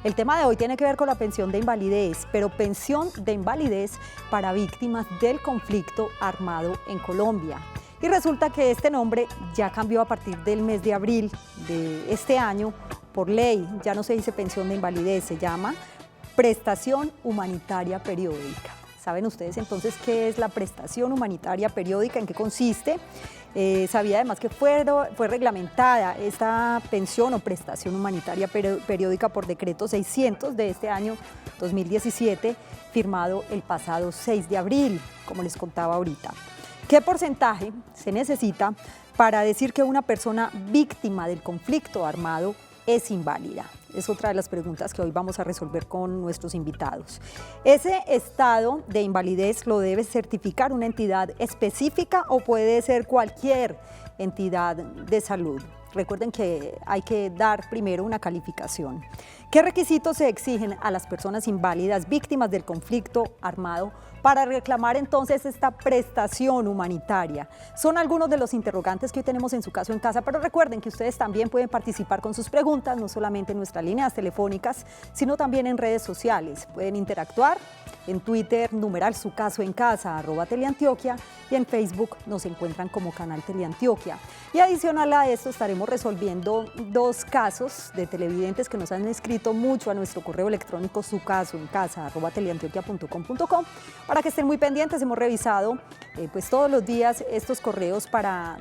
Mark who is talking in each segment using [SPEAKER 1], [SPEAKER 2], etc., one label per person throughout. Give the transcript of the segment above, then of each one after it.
[SPEAKER 1] El tema de hoy tiene que ver con la pensión de invalidez, pero pensión de invalidez para víctimas del conflicto armado en Colombia. Y resulta que este nombre ya cambió a partir del mes de abril de este año por ley. Ya no se dice pensión de invalidez, se llama prestación humanitaria periódica. ¿Saben ustedes entonces qué es la prestación humanitaria periódica? ¿En qué consiste? Sabía además que fue reglamentada esta pensión o prestación humanitaria periódica por decreto 600 de este año 2017, firmado el pasado 6 de abril, como les contaba ahorita. ¿Qué porcentaje se necesita para decir que una persona víctima del conflicto armado es inválida? Es otra de las preguntas que hoy vamos a resolver con nuestros invitados. ¿Ese estado de invalidez lo debe certificar una entidad específica o puede ser cualquier entidad de salud? Recuerden que hay que dar primero una calificación. ¿Qué requisitos se exigen a las personas inválidas víctimas del conflicto armado para reclamar entonces esta prestación humanitaria? Son algunos de los interrogantes que hoy tenemos en Su Caso en Casa, pero recuerden que ustedes también pueden participar con sus preguntas, no solamente en nuestras líneas telefónicas, sino también en redes sociales. Pueden interactuar en Twitter, numeral Su Caso en Casa, @Teleantioquia, y en Facebook nos encuentran como Canal Teleantioquia. Y adicional a esto estaremos resolviendo dos casos de televidentes que nos han escrito mucho a nuestro correo electrónico sucasoencasa@teleantioquia.com.co, para que estén muy pendientes. Hemos revisado pues todos los días estos correos para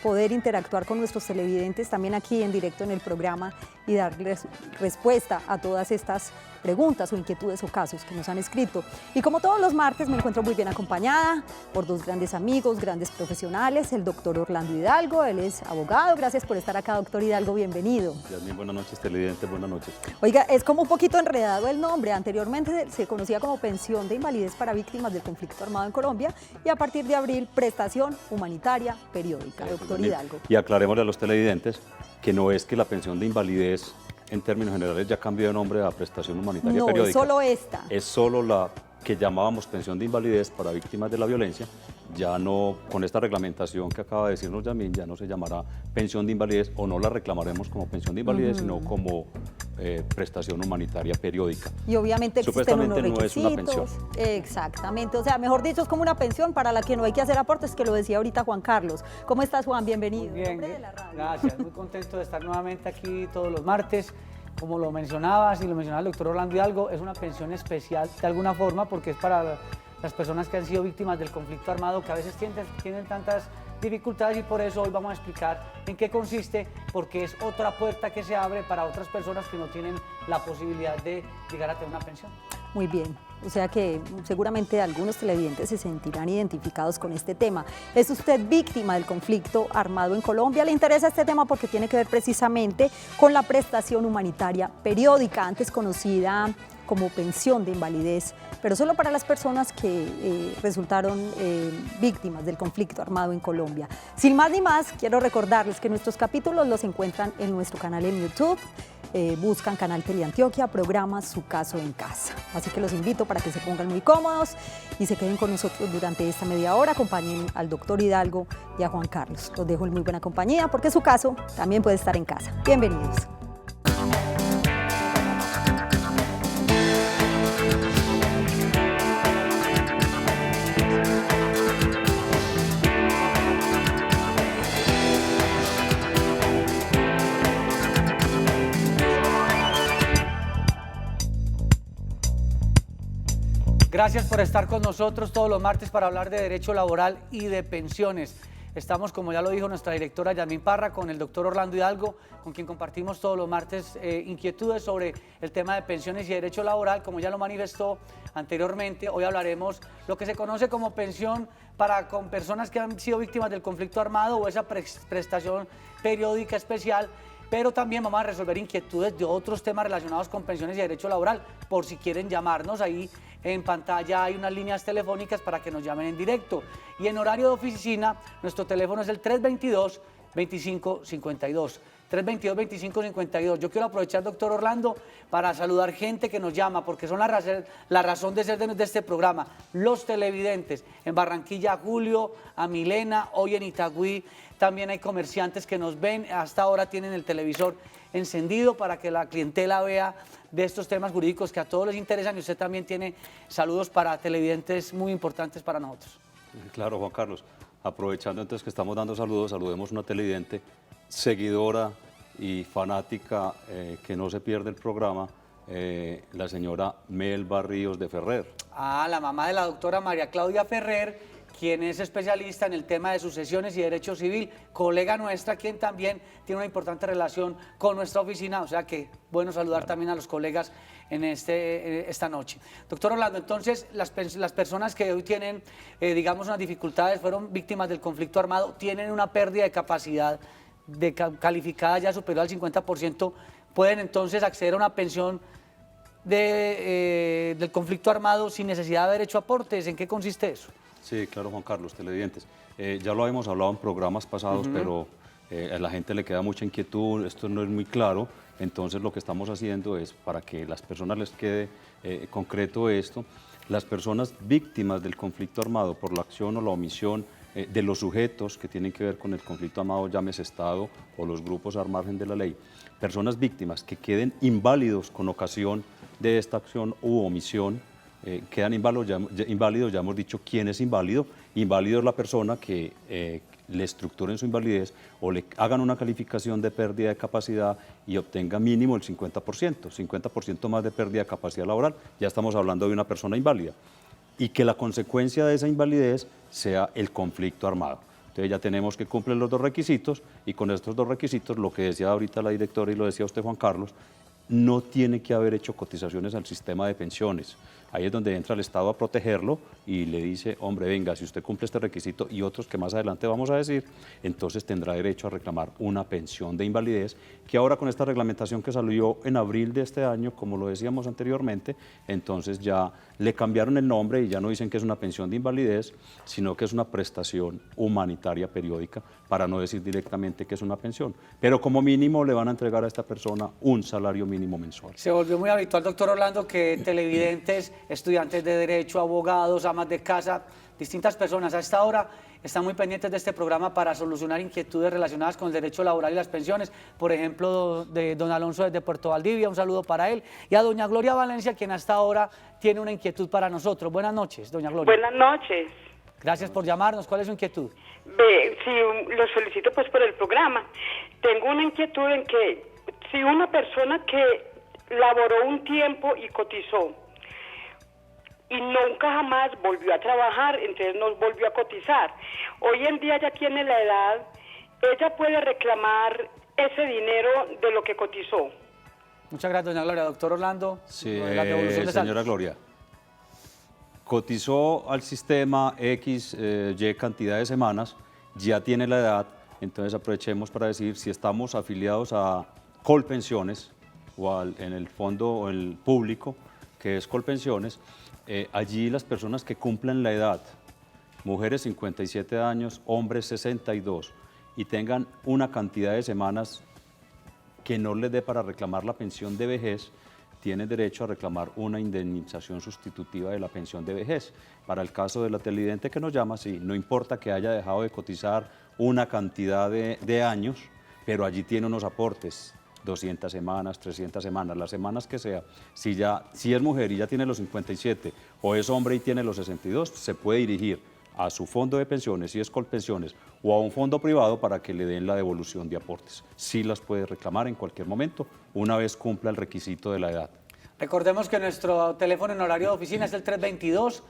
[SPEAKER 1] poder interactuar con nuestros televidentes también aquí en directo en el programa y darles respuesta a todas estas preguntas o inquietudes o casos que nos han escrito. Y como todos los martes me encuentro muy bien acompañada por dos grandes amigos, grandes profesionales, el doctor Orlando Hidalgo, él es abogado. Gracias por estar acá, doctor Hidalgo, bienvenido.
[SPEAKER 2] Yasmín, buenas noches, televidentes, buenas noches.
[SPEAKER 1] Oiga, es como un poquito enredado el nombre. Anteriormente se conocía como pensión de invalidez para víctimas del conflicto armado en Colombia y a partir de abril prestación humanitaria periódica, doctor Hidalgo.
[SPEAKER 2] Y aclarémosle a los televidentes que no es que la pensión de invalidez en términos generales ya cambió de nombre a prestación humanitaria periódica.
[SPEAKER 1] No, es solo esta.
[SPEAKER 2] Es solo la que llamábamos pensión de invalidez para víctimas de la violencia. Ya no, con esta reglamentación que acaba de decirnos Yasmín, ya no se llamará pensión de invalidez o no la reclamaremos como pensión de invalidez, sino como prestación humanitaria periódica.
[SPEAKER 1] Y obviamente existen unos requisitos.
[SPEAKER 2] No es una pensión.
[SPEAKER 1] Exactamente, o sea, mejor dicho, es como una pensión para la que no hay que hacer aportes, que lo decía ahorita Juan Carlos. ¿Cómo estás, Juan? Bienvenido.
[SPEAKER 3] Muy bien, gracias, muy contento de estar nuevamente aquí todos los martes. Como lo mencionabas y lo mencionaba el doctor Orlando Hidalgo, es una pensión especial de alguna forma porque es para las personas que han sido víctimas del conflicto armado, que a veces tienen tantas dificultades, y por eso hoy vamos a explicar en qué consiste, porque es otra puerta que se abre para otras personas que no tienen la posibilidad de llegar a tener una pensión.
[SPEAKER 1] Muy bien, o sea que seguramente algunos televidentes se sentirán identificados con este tema. ¿Es usted víctima del conflicto armado en Colombia? ¿Le interesa este tema? Porque tiene que ver precisamente con la prestación humanitaria periódica, antes conocida como pensión de invalidez, pero solo para las personas que resultaron víctimas del conflicto armado en Colombia. Sin más ni más, quiero recordarles que nuestros capítulos los encuentran en nuestro canal en YouTube. Buscan Canal Teleantioquia, programa Su Caso en Casa. Así que los invito para que se pongan muy cómodos y se queden con nosotros durante esta media hora. Acompañen al doctor Hidalgo y a Juan Carlos. Los dejo en muy buena compañía porque su caso también puede estar en casa. Bienvenidos.
[SPEAKER 3] Gracias por estar con nosotros todos los martes para hablar de derecho laboral y de pensiones. Estamos, como ya lo dijo nuestra directora Yasmín Parra, con el doctor Orlando Hidalgo, con quien compartimos todos los martes inquietudes sobre el tema de pensiones y derecho laboral. Como ya lo manifestó anteriormente, hoy hablaremos lo que se conoce como pensión con personas que han sido víctimas del conflicto armado o esa prestación periódica especial. Pero también vamos a resolver inquietudes de otros temas relacionados con pensiones y derecho laboral, por si quieren llamarnos. Ahí en pantalla hay unas líneas telefónicas para que nos llamen en directo. Y en horario de oficina, nuestro teléfono es el 322-2552. 322-2552. Yo quiero aprovechar, doctor Orlando, para saludar gente que nos llama, porque son la razón de ser de este programa. Los televidentes, en Barranquilla a Julio, a Milena, hoy en Itagüí. También hay comerciantes que nos ven, hasta ahora tienen el televisor encendido para que la clientela vea de estos temas jurídicos que a todos les interesan, y usted también tiene saludos para televidentes muy importantes para nosotros.
[SPEAKER 2] Claro, Juan Carlos. Aprovechando entonces que estamos dando saludos, saludemos a una televidente, seguidora y fanática que no se pierde el programa, la señora Melba Ríos de Ferrer.
[SPEAKER 3] Ah, la mamá de la doctora María Claudia Ferrer, quien es especialista en el tema de sucesiones y derecho civil, colega nuestra, quien también tiene una importante relación con nuestra oficina, o sea que bueno saludar también a los colegas en esta noche. Doctor Orlando, entonces las personas que hoy tienen, digamos, unas dificultades, fueron víctimas del conflicto armado, tienen una pérdida de capacidad calificada ya superior al 50%, pueden entonces acceder a una pensión del conflicto armado sin necesidad de haber hecho aportes. ¿En qué consiste eso?
[SPEAKER 2] Sí, claro, Juan Carlos, televidentes. Ya lo habíamos hablado en programas pasados, pero a la gente le queda mucha inquietud, esto no es muy claro, entonces lo que estamos haciendo es, para que las personas les quede concreto esto, las personas víctimas del conflicto armado por la acción o la omisión de los sujetos que tienen que ver con el conflicto armado, llámese Estado o los grupos al margen de la ley, personas víctimas que queden inválidos con ocasión de esta acción u omisión, quedan inválidos, ya hemos dicho quién es inválido. Inválido es la persona que le estructuren su invalidez o le hagan una calificación de pérdida de capacidad y obtenga mínimo el 50% más de pérdida de capacidad laboral. Ya estamos hablando de una persona inválida. Y que la consecuencia de esa invalidez sea el conflicto armado. Entonces ya tenemos que cumplir los dos requisitos, y con estos dos requisitos, lo que decía ahorita la directora y lo decía usted, Juan Carlos, no tiene que haber hecho cotizaciones al sistema de pensiones. Ahí es donde entra el Estado a protegerlo y le dice, hombre, venga, si usted cumple este requisito y otros que más adelante vamos a decir, entonces tendrá derecho a reclamar una pensión de invalidez, que ahora con esta reglamentación que salió en abril de este año, como lo decíamos anteriormente, entonces ya le cambiaron el nombre y ya no dicen que es una pensión de invalidez, sino que es una prestación humanitaria periódica, para no decir directamente que es una pensión. Pero como mínimo le van a entregar a esta persona un salario mínimo mensual.
[SPEAKER 3] Se volvió muy habitual, doctor Orlando, que televidentes, estudiantes de Derecho, abogados, amas de casa, distintas personas a esta hora están muy pendientes de este programa para solucionar inquietudes relacionadas con el derecho laboral y las pensiones. Por ejemplo, de don Alonso desde Puerto Valdivia, un saludo para él. Y a doña Gloria Valencia, quien hasta ahora tiene una inquietud para nosotros. Buenas noches, doña Gloria.
[SPEAKER 4] Buenas noches.
[SPEAKER 3] Gracias por llamarnos. ¿Cuál es su inquietud?
[SPEAKER 4] Sí, lo solicito pues por el programa. Tengo una inquietud en que si una persona que laboró un tiempo y cotizó y nunca jamás volvió a trabajar, entonces no volvió a cotizar, hoy en día ya tiene la edad, ella puede reclamar ese dinero de lo que cotizó.
[SPEAKER 3] Muchas gracias, doña Gloria. Doctor Orlando,
[SPEAKER 2] Sí,
[SPEAKER 3] la devolución de
[SPEAKER 2] señora
[SPEAKER 3] saldos.
[SPEAKER 2] Gloria, cotizó al sistema X, Y cantidad de semanas, ya tiene la edad, entonces aprovechemos para decir, si estamos afiliados a Colpensiones o en el fondo o el público, que es Colpensiones, allí las personas que cumplan la edad, mujeres 57 años, hombres 62, y tengan una cantidad de semanas que no les dé para reclamar la pensión de vejez, tienen derecho a reclamar una indemnización sustitutiva de la pensión de vejez. Para el caso de la televidente que nos llama, sí, no importa que haya dejado de cotizar una cantidad de años, pero allí tiene unos aportes, 200 semanas, 300 semanas, las semanas que sea. Si es mujer y ya tiene los 57, o es hombre y tiene los 62, se puede dirigir a su fondo de pensiones, si es Colpensiones, o a un fondo privado para que le den la devolución de aportes. Sí las puede reclamar en cualquier momento, una vez cumpla el requisito de la edad.
[SPEAKER 3] Recordemos que nuestro teléfono en horario de oficina es el 322-2552,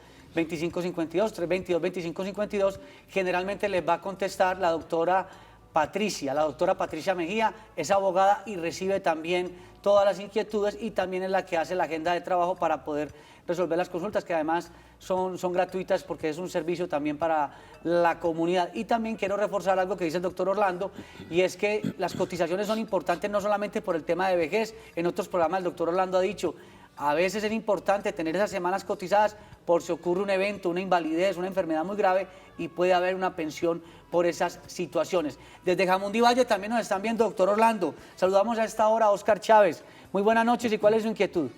[SPEAKER 3] 322-2552. Generalmente les va a contestar la doctora Patricia. La doctora Patricia Mejía es abogada y recibe también todas las inquietudes, y también es la que hace la agenda de trabajo para poder resolver las consultas, que además son gratuitas, porque es un servicio también para la comunidad. Y también quiero reforzar algo que dice el doctor Orlando, y es que las cotizaciones son importantes no solamente por el tema de vejez. En otros programas el doctor Orlando ha dicho, a veces es importante tener esas semanas cotizadas por si ocurre un evento, una invalidez, una enfermedad muy grave, y puede haber una pensión por esas situaciones. Desde Jamundí Valle también nos están viendo, doctor Orlando. Saludamos a esta hora a Oscar Chávez. Muy buenas noches, ¿y cuál es su inquietud?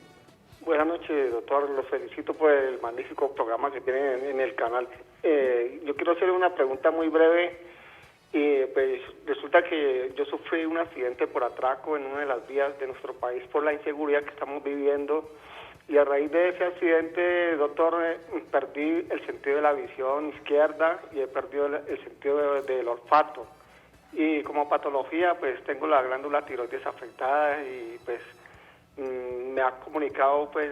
[SPEAKER 5] Buenas noches, doctor. Los felicito por el magnífico programa que tienen en el canal. Yo quiero hacer una pregunta muy breve. Y pues resulta que yo sufrí un accidente por atraco en una de las vías de nuestro país por la inseguridad que estamos viviendo. Y a raíz de ese accidente, doctor, perdí el sentido de la visión izquierda y he perdido el sentido del olfato. Y como patología, pues tengo la glándula tiroides afectada y pues me ha comunicado pues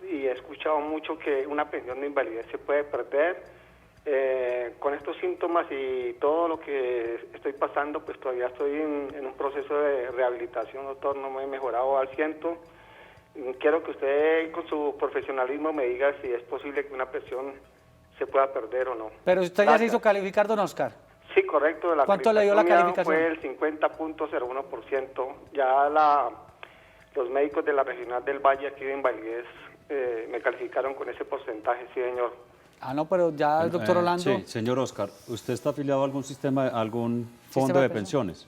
[SPEAKER 5] y he escuchado mucho que una pensión de invalidez se puede perder. Con estos síntomas y todo lo que estoy pasando, pues todavía estoy en un proceso de rehabilitación, doctor, no me he mejorado al 100%. Quiero que usted con su profesionalismo me diga si es posible que una pensión se pueda perder o no.
[SPEAKER 3] Pero usted ya se hizo calificar, don Oscar.
[SPEAKER 5] Sí, correcto.
[SPEAKER 3] ¿Cuánto le dio la calificación?
[SPEAKER 5] Fue el 50.01%. Ya los médicos de la Regional del Valle aquí de Invalidez me calificaron con ese porcentaje, sí, señor.
[SPEAKER 3] Ah, no, pero ya el doctor Orlando...
[SPEAKER 2] Sí, señor Oscar, ¿usted está afiliado a algún sistema, a algún fondo de pensiones?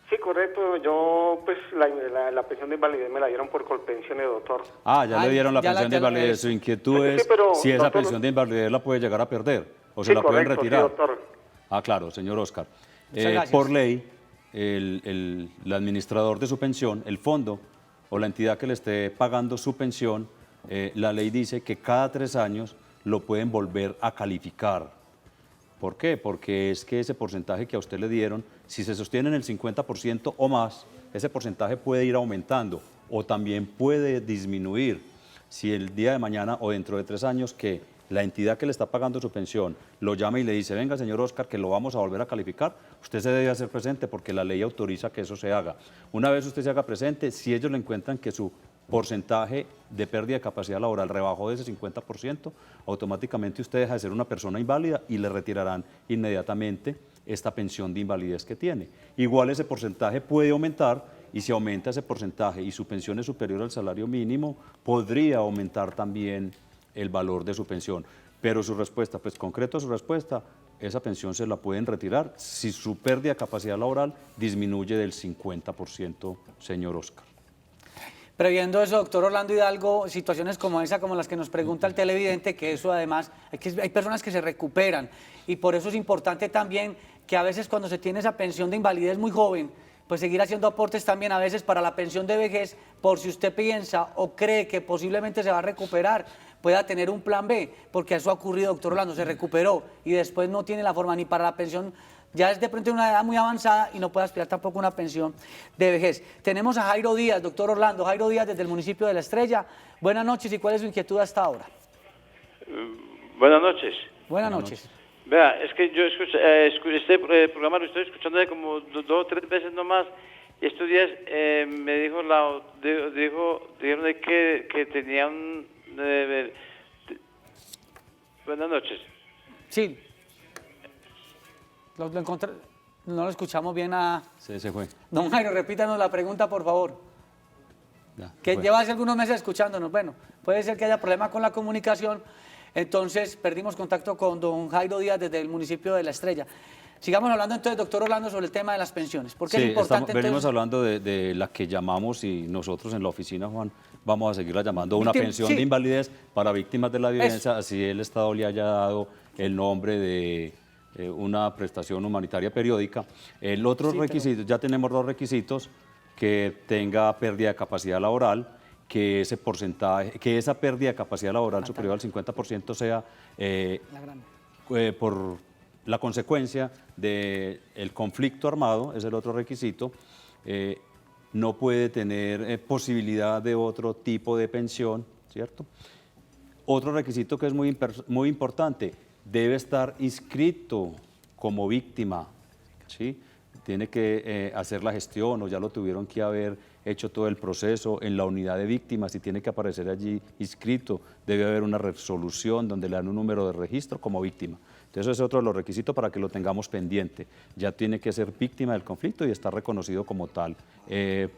[SPEAKER 5] Sí, correcto. Yo, pues, la pensión de invalidez me la dieron por Colpensiones, doctor.
[SPEAKER 2] Ah, ya le dieron la
[SPEAKER 3] ya
[SPEAKER 2] pensión de invalidez. Su inquietud es
[SPEAKER 5] pero,
[SPEAKER 2] si esa
[SPEAKER 5] doctor,
[SPEAKER 2] pensión de invalidez la puede llegar a perder o
[SPEAKER 5] sí,
[SPEAKER 2] se la pueden
[SPEAKER 5] correcto,
[SPEAKER 2] retirar.
[SPEAKER 5] Sí, doctor.
[SPEAKER 2] Ah, claro, señor Oscar.
[SPEAKER 3] Muchas gracias.
[SPEAKER 2] Por ley, el administrador de su pensión, el fondo o la entidad que le esté pagando su pensión, la ley dice que cada 3 años lo pueden volver a calificar. ¿Por qué? Porque es que ese porcentaje que a usted le dieron, si se sostiene en el 50% o más, ese porcentaje puede ir aumentando o también puede disminuir. Si el día de mañana o dentro de 3 años que la entidad que le está pagando su pensión lo llama y le dice, venga, señor Oscar, que lo vamos a volver a calificar, usted se debe hacer presente porque la ley autoriza que eso se haga. Una vez usted se haga presente, si ellos le encuentran que su porcentaje de pérdida de capacidad laboral rebajó de ese 50%, automáticamente usted deja de ser una persona inválida y le retirarán inmediatamente esta pensión de invalidez que tiene. Igual ese porcentaje puede aumentar y si aumenta ese porcentaje y su pensión es superior al salario mínimo, podría aumentar también el valor de su pensión. Pero su respuesta, pues concreto su respuesta, esa pensión se la pueden retirar si su pérdida de capacidad laboral disminuye del 50%, señor Oscar.
[SPEAKER 3] Previendo eso, doctor Orlando Hidalgo, situaciones como esa, como las que nos pregunta el televidente, que eso además, hay personas que se recuperan y por eso es importante también que a veces cuando se tiene esa pensión de invalidez muy joven, pues seguir haciendo aportes también a veces para la pensión de vejez, por si usted piensa o cree que posiblemente se va a recuperar, pueda tener un plan B, porque eso ha ocurrido, doctor Orlando, se recuperó y después no tiene la forma ni para la pensión. Ya es de pronto una edad muy avanzada y no puede aspirar tampoco a una pensión de vejez. Tenemos a Jairo Díaz, doctor Orlando. Jairo Díaz desde el municipio de La Estrella. Buenas noches y ¿cuál es su inquietud hasta ahora?
[SPEAKER 6] Buenas noches.
[SPEAKER 3] Buenas noches.
[SPEAKER 6] Vea, es que yo escuché este programa, lo estoy escuchando de como 2 o 3 veces nomás. Y estos días me dijo dijeron de que tenía un... buenas noches.
[SPEAKER 3] Sí. Lo encontré, no lo escuchamos bien a...
[SPEAKER 2] Sí, se fue.
[SPEAKER 3] Don Jairo, repítanos la pregunta, por favor.
[SPEAKER 2] Ya,
[SPEAKER 3] Que
[SPEAKER 2] fue.
[SPEAKER 3] lleva hace algunos meses escuchándonos. Bueno, puede ser que haya problema con la comunicación. Entonces, perdimos contacto con don Jairo Díaz desde el municipio de La Estrella. Sigamos hablando entonces, doctor Orlando, sobre el tema de las pensiones. Porque
[SPEAKER 2] Sí,
[SPEAKER 3] es importante
[SPEAKER 2] venimos
[SPEAKER 3] entonces...
[SPEAKER 2] hablando de la que llamamos y nosotros en la oficina, Juan, vamos a seguirla llamando una pensión
[SPEAKER 3] sí.
[SPEAKER 2] de invalidez para víctimas de la violencia, así el Estado le haya dado el nombre de una prestación humanitaria periódica. El otro requisito, ya tenemos 2 requisitos, que tenga pérdida de capacidad laboral, que ese porcentaje, que esa pérdida de capacidad laboral superior al 50% sea por la consecuencia del conflicto armado, es el otro requisito. No puede tener posibilidad de otro tipo de pensión, ¿cierto? Otro requisito que es muy importante, debe estar inscrito como víctima, ¿sí? Tiene que hacer la gestión o ya lo tuvieron que haber hecho todo el proceso en la unidad de víctimas y tiene que aparecer allí inscrito. Debe haber una resolución donde le dan un número de registro como víctima. Entonces, ese es otro de los requisitos para que lo tengamos pendiente. Ya tiene que ser víctima del conflicto y estar reconocido como tal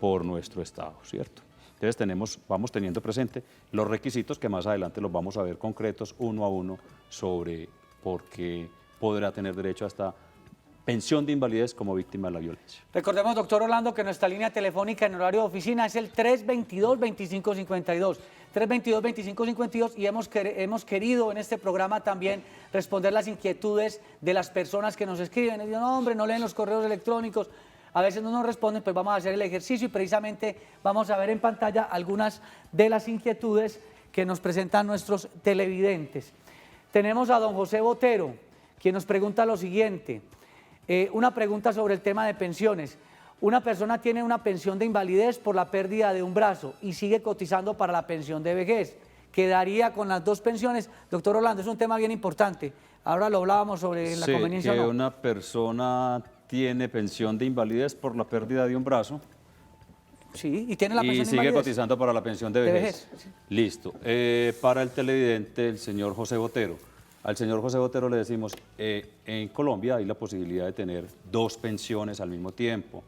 [SPEAKER 2] por nuestro Estado, ¿cierto? Entonces, vamos teniendo presente los requisitos que más adelante los vamos a ver concretos uno a uno sobre por qué podrá tener derecho a esta pensión de invalidez como víctima de la violencia.
[SPEAKER 3] Recordemos, doctor Orlando, que nuestra línea telefónica en horario de oficina es el 322-2552. 322-2552 y hemos querido en este programa también responder las inquietudes de las personas que nos escriben. Y dicen, no, hombre, no leen los correos electrónicos, a veces no nos responden, pues vamos a hacer el ejercicio y precisamente vamos a ver en pantalla algunas de las inquietudes que nos presentan nuestros televidentes. Tenemos a don José Botero, quien nos pregunta lo siguiente, una pregunta sobre el tema de pensiones. Una persona tiene una pensión de invalidez por la pérdida de un brazo y sigue cotizando para la pensión de vejez. ¿Quedaría con las dos pensiones? Doctor Orlando, es un tema bien importante. Ahora lo hablábamos sobre la conveniencia.
[SPEAKER 2] Que
[SPEAKER 3] o no.
[SPEAKER 2] una persona tiene pensión de invalidez por la pérdida de un brazo.
[SPEAKER 3] Sí, y tiene la pensión
[SPEAKER 2] Y
[SPEAKER 3] de
[SPEAKER 2] sigue
[SPEAKER 3] invalidez.
[SPEAKER 2] cotizando para la pensión de vejez.
[SPEAKER 3] Sí.
[SPEAKER 2] Listo. Para el televidente, el señor José Botero. Al señor José Botero le decimos, en Colombia hay la posibilidad de tener dos pensiones al mismo tiempo.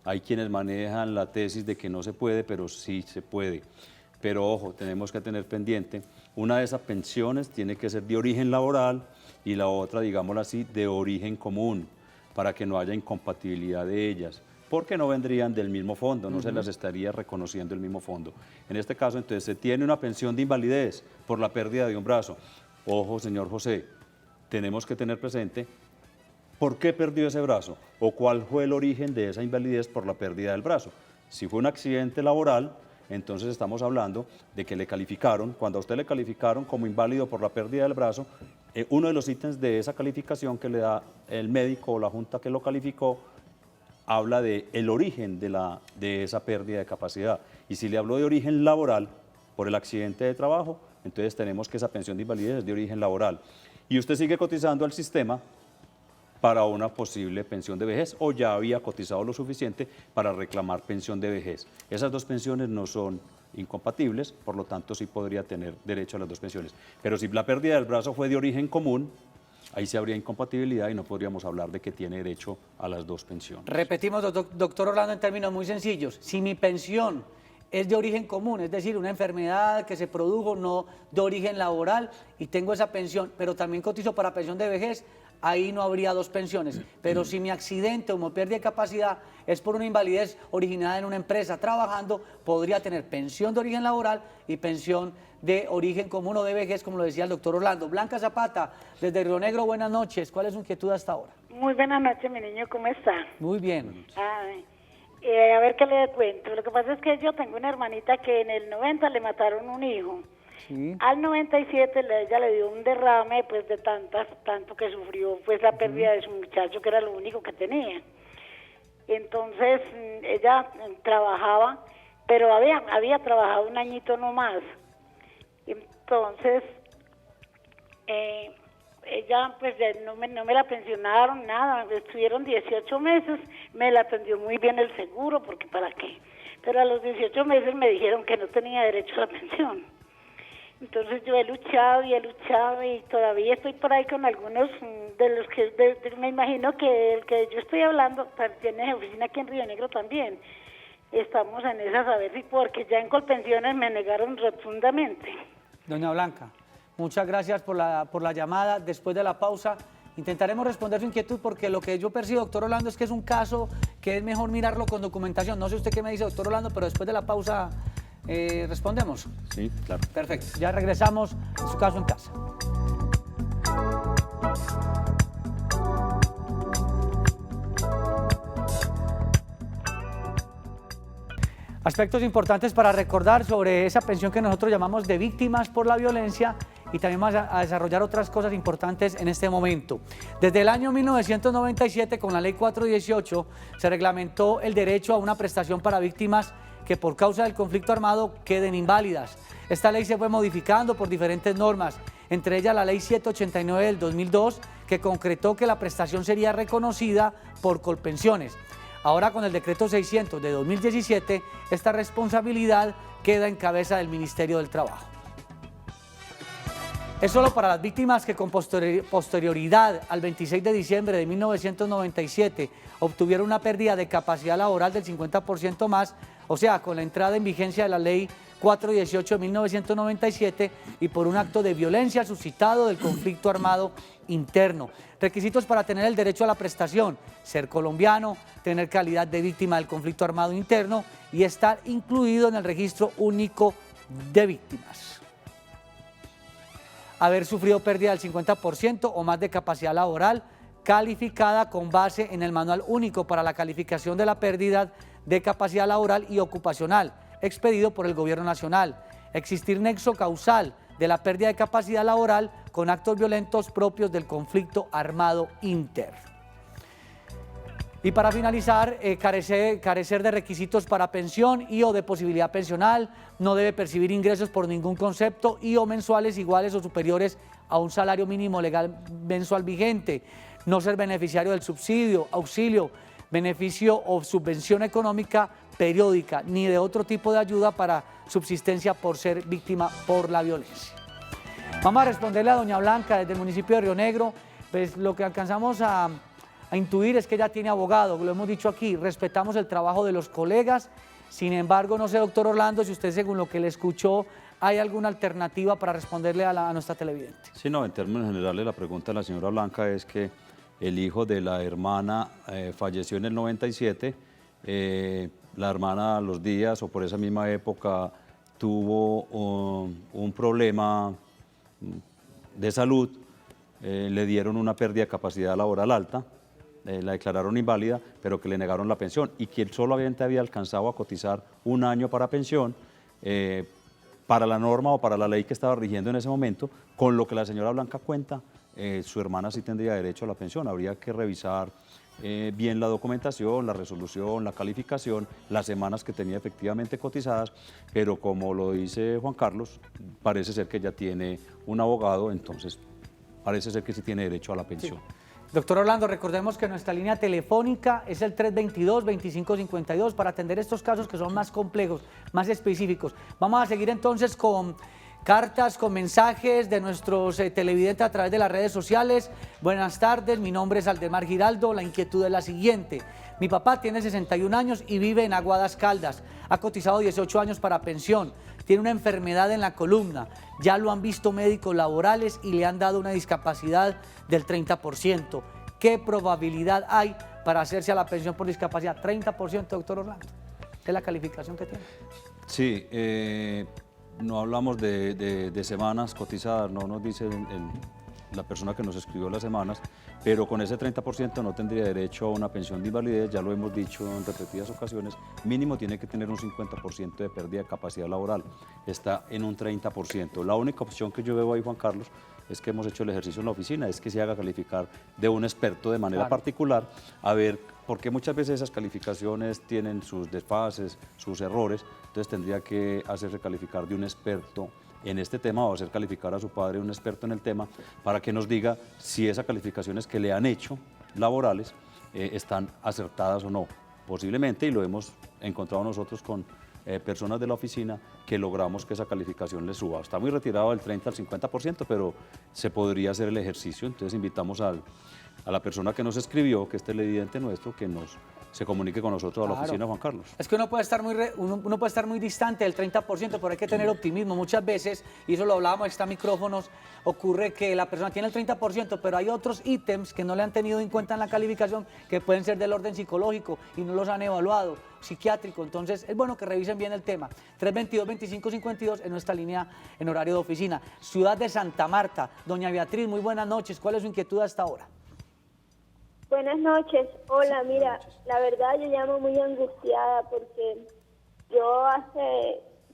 [SPEAKER 2] Hay quienes manejan la tesis de que no se puede, pero sí se puede. Pero ojo, tenemos que tener pendiente, una de esas pensiones tiene que ser de origen laboral y la otra, digámoslo así, de origen común, para que no haya incompatibilidad de ellas, porque no vendrían del mismo fondo, no se las estaría reconociendo el mismo fondo. En este caso, entonces, se tiene una pensión de invalidez por la pérdida de un brazo. Ojo, señor José, tenemos que tener presente por qué perdió ese brazo o cuál fue el origen de esa invalidez por la pérdida del brazo. Si fue un accidente laboral, entonces estamos hablando de que le calificaron, cuando a usted le calificaron como inválido por la pérdida del brazo, uno de los ítems de esa calificación que le da el médico o la junta que lo calificó, habla de el origen de esa pérdida de capacidad. Y si le habló de origen laboral por el accidente de trabajo, entonces tenemos que esa pensión de invalidez es de origen laboral. Y usted sigue cotizando al sistema para una posible pensión de vejez o ya había cotizado lo suficiente para reclamar pensión de vejez. Esas dos pensiones no son incompatibles, por lo tanto sí podría tener derecho a las dos pensiones. Pero si la pérdida del brazo fue de origen común, ahí sí habría incompatibilidad y no podríamos hablar de que tiene derecho a las dos pensiones.
[SPEAKER 3] Repetimos, doctor Orlando, en términos muy sencillos. Si mi pensión es de origen común, es decir, una enfermedad que se produjo no de origen laboral y tengo esa pensión, pero también cotizo para pensión de vejez, ahí no habría dos pensiones. Pero si mi accidente o mi pérdida de capacidad es por una invalidez originada en una empresa trabajando, podría tener pensión de origen laboral y pensión de origen común o de vejez, como lo decía el doctor Orlando. Blanca Zapata, desde Río Negro, buenas noches. ¿Cuál es su inquietud hasta ahora?
[SPEAKER 7] Muy buenas noches, mi niño, ¿cómo está?
[SPEAKER 3] Muy bien.
[SPEAKER 7] Ay, a ver qué le cuento. Lo que pasa es que yo tengo una hermanita que en el 90 le mataron un hijo.
[SPEAKER 3] Sí.
[SPEAKER 7] Al 97 ella le dio un derrame pues de tanto que sufrió pues la pérdida de su muchacho, que era lo único que tenía. Entonces ella trabajaba, pero había trabajado un añito nomás. Entonces ella pues no me la pensionaron, nada, estuvieron 18 meses, me la atendió muy bien el seguro, porque para qué. Pero a los 18 meses me dijeron que no tenía derecho a la pensión. Entonces yo he luchado y todavía estoy por ahí con algunos de los que me imagino que el que yo estoy hablando tiene oficina aquí en Río Negro también. Estamos en esas a ver si, porque ya en Colpensiones me negaron rotundamente.
[SPEAKER 3] Doña Blanca, muchas gracias por la llamada. Después de la pausa intentaremos responder su inquietud, porque lo que yo percibo, doctor Orlando, es que es un caso que es mejor mirarlo con documentación. No sé usted qué me dice, doctor Orlando, pero después de la pausa respondemos.
[SPEAKER 2] Sí, claro.
[SPEAKER 3] Perfecto, ya regresamos a su caso en casa. Aspectos importantes para recordar sobre esa pensión que nosotros llamamos de víctimas por la violencia, y también vamos a desarrollar otras cosas importantes en este momento. Desde el año 1997, con la Ley 418, se reglamentó el derecho a una prestación para víctimas que por causa del conflicto armado queden inválidas. Esta ley se fue modificando por diferentes normas, entre ellas la Ley 789 del 2002, que concretó que la prestación sería reconocida por Colpensiones. Ahora, con el decreto 600 de 2017, esta responsabilidad queda en cabeza del Ministerio del Trabajo. Es solo para las víctimas que con posterioridad al 26 de diciembre de 1997 obtuvieron una pérdida de capacidad laboral del 50% más, o sea, con la entrada en vigencia de la Ley 418 de 1997 y por un acto de violencia suscitado del conflicto armado interno. Requisitos para tener el derecho a la prestación: ser colombiano, tener calidad de víctima del conflicto armado interno y estar incluido en el registro único de víctimas. Haber sufrido pérdida del 50% o más de capacidad laboral calificada con base en el Manual Único para la Calificación de la Pérdida de Capacidad Laboral y Ocupacional, expedido por el Gobierno Nacional. Existir nexo causal de la pérdida de capacidad laboral con actos violentos propios del conflicto armado inter. Y para finalizar, carecer de requisitos para pensión y o de posibilidad pensional, no debe percibir ingresos por ningún concepto y o mensuales iguales o superiores a un salario mínimo legal mensual vigente, no ser beneficiario del subsidio, auxilio, beneficio o subvención económica periódica, ni de otro tipo de ayuda para subsistencia por ser víctima por la violencia. Vamos a responderle a doña Blanca desde el municipio de Río Negro. Pues lo que alcanzamos a intuir es que ella tiene abogado, lo hemos dicho aquí, respetamos el trabajo de los colegas. Sin embargo, no sé, doctor Orlando, si usted, según lo que le escuchó, ¿hay alguna alternativa para responderle a nuestra televidente?
[SPEAKER 2] Sí, no, en términos generales la pregunta de la señora Blanca es que el hijo de la hermana falleció en el 97, la hermana a los días o por esa misma época tuvo un problema de salud, le dieron una pérdida de capacidad laboral alta, la declararon inválida, pero que le negaron la pensión y que él solamente había alcanzado a cotizar un año para pensión, para la norma o para la ley que estaba rigiendo en ese momento, con lo que la señora Blanca cuenta, su hermana sí tendría derecho a la pensión. Habría que revisar bien la documentación, la resolución, la calificación, las semanas que tenía efectivamente cotizadas, pero como lo dice Juan Carlos, parece ser que ella tiene un abogado, entonces parece ser que sí tiene derecho a la pensión.
[SPEAKER 3] Sí. Doctor Orlando, recordemos que nuestra línea telefónica es el 322-2552 para atender estos casos que son más complejos, más específicos. Vamos a seguir entonces con cartas, con mensajes de nuestros televidentes a través de las redes sociales. Buenas tardes, mi nombre es Aldemar Giraldo. La inquietud es la siguiente. Mi papá tiene 61 años y vive en Aguadas Caldas. Ha cotizado 18 años para pensión. Tiene una enfermedad en la columna. Ya lo han visto médicos laborales y le han dado una discapacidad del 30%. ¿Qué probabilidad hay para hacerse a la pensión por discapacidad? 30%, doctor Orlando. ¿Qué es la calificación que tiene?
[SPEAKER 2] Sí, no hablamos de semanas cotizadas, no nos dice la persona que nos escribió las semanas, pero con ese 30% no tendría derecho a una pensión de invalidez, ya lo hemos dicho en repetidas ocasiones, mínimo tiene que tener un 50% de pérdida de capacidad laboral, está en un 30%. La única opción que yo veo ahí, Juan Carlos, es que hemos hecho el ejercicio en la oficina, es que se haga calificar de un experto de manera particular, a ver, porque muchas veces esas calificaciones tienen sus desfases, sus errores, entonces tendría que hacerse calificar de un experto en este tema o hacer calificar a su padre, un experto en el tema, para que nos diga si esas calificaciones que le han hecho laborales están acertadas o no. Posiblemente, y lo hemos encontrado nosotros con personas de la oficina, que logramos que esa calificación le suba. Está muy retirado del 30 al 50%, pero se podría hacer el ejercicio. Entonces invitamos a la persona que nos escribió, que es televidente nuestro, que se comunique con nosotros a la oficina, Juan Carlos.
[SPEAKER 3] Es que uno puede estar muy distante del 30%, pero hay que tener optimismo. Muchas veces, y eso lo hablábamos extra micrófonos, ocurre que la persona tiene el 30%, pero hay otros ítems que no le han tenido en cuenta en la calificación, que pueden ser del orden psicológico y no los han evaluado, psiquiátrico. Entonces es bueno que revisen bien el tema. 322-2552 en nuestra línea en horario de oficina. Ciudad de Santa Marta. Doña Beatriz, muy buenas noches. ¿Cuál es su inquietud hasta ahora?
[SPEAKER 8] Buenas noches. Hola, mira, la verdad yo llamo muy angustiada porque yo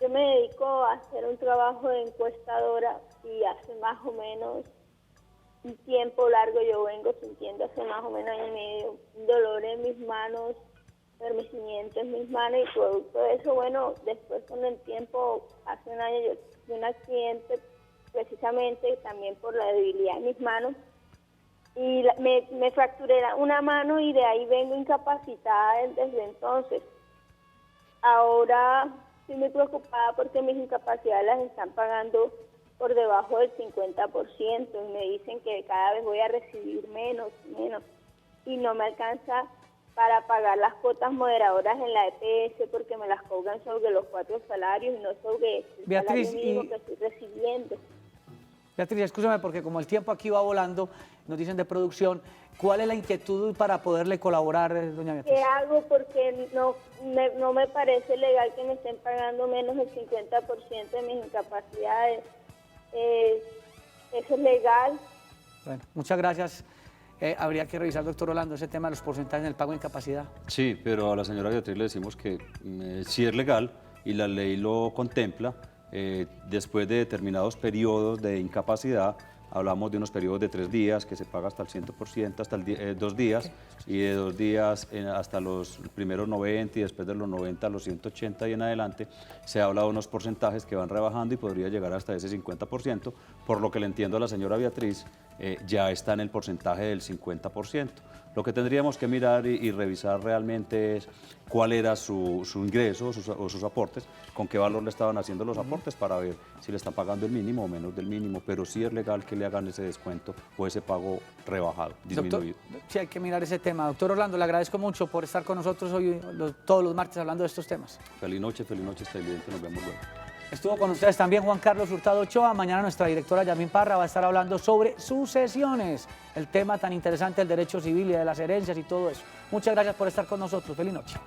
[SPEAKER 8] me dedico a hacer un trabajo de encuestadora y hace más o menos un tiempo largo yo vengo sintiendo, hace más o menos año y medio, un dolor en mis manos, adormecimiento en mis manos, y producto de eso, bueno, después con el tiempo, hace un año yo tuve un accidente precisamente también por la debilidad en mis manos, y me fracturé una mano y de ahí vengo incapacitada desde entonces. Ahora estoy muy preocupada porque mis incapacidades las están pagando por debajo del 50% y me dicen que cada vez voy a recibir menos y no me alcanza para pagar las cuotas moderadoras en la EPS porque me las cobran sobre los 4 salarios y no sobre el salario mínimo que estoy recibiendo.
[SPEAKER 3] Beatriz, escúchame porque como el tiempo aquí va volando, nos dicen de producción, ¿cuál es la inquietud para poderle colaborar, doña Beatriz?
[SPEAKER 8] ¿Qué hago? Porque no me parece legal que me estén pagando menos del 50% de mis incapacidades. ¿Eso es legal?
[SPEAKER 3] Bueno, muchas gracias. Habría que revisar, doctor Orlando, ese tema de los porcentajes en el pago de incapacidad.
[SPEAKER 2] Sí, pero a la señora Beatriz le decimos que sí es legal y la ley lo contempla. Después de determinados periodos de incapacidad, hablamos de unos periodos de 3 días que se paga hasta el 100%, hasta 2 días, y de 2 días hasta los primeros 90 y después de los 90 a los 180 y en adelante, se habla de unos porcentajes que van rebajando y podría llegar hasta ese 50%, por lo que le entiendo a la señora Beatriz, ya está en el porcentaje del 50%. Lo que tendríamos que mirar y revisar realmente es cuál era su ingreso o sus aportes, con qué valor le estaban haciendo los aportes para ver si le están pagando el mínimo o menos del mínimo, pero sí es legal que le hagan ese descuento o ese pago rebajado, disminuido.
[SPEAKER 3] Doctor, sí, hay que mirar ese tema. Doctor Orlando, le agradezco mucho por estar con nosotros hoy, todos los martes, hablando de estos temas.
[SPEAKER 2] Feliz noche, está evidente, nos vemos luego.
[SPEAKER 3] Estuvo con ustedes también Juan Carlos Hurtado Ochoa. Mañana nuestra directora Yasmín Parra va a estar hablando sobre sucesiones, el tema tan interesante del derecho civil y de las herencias y todo eso. Muchas gracias por estar con nosotros. Feliz noche.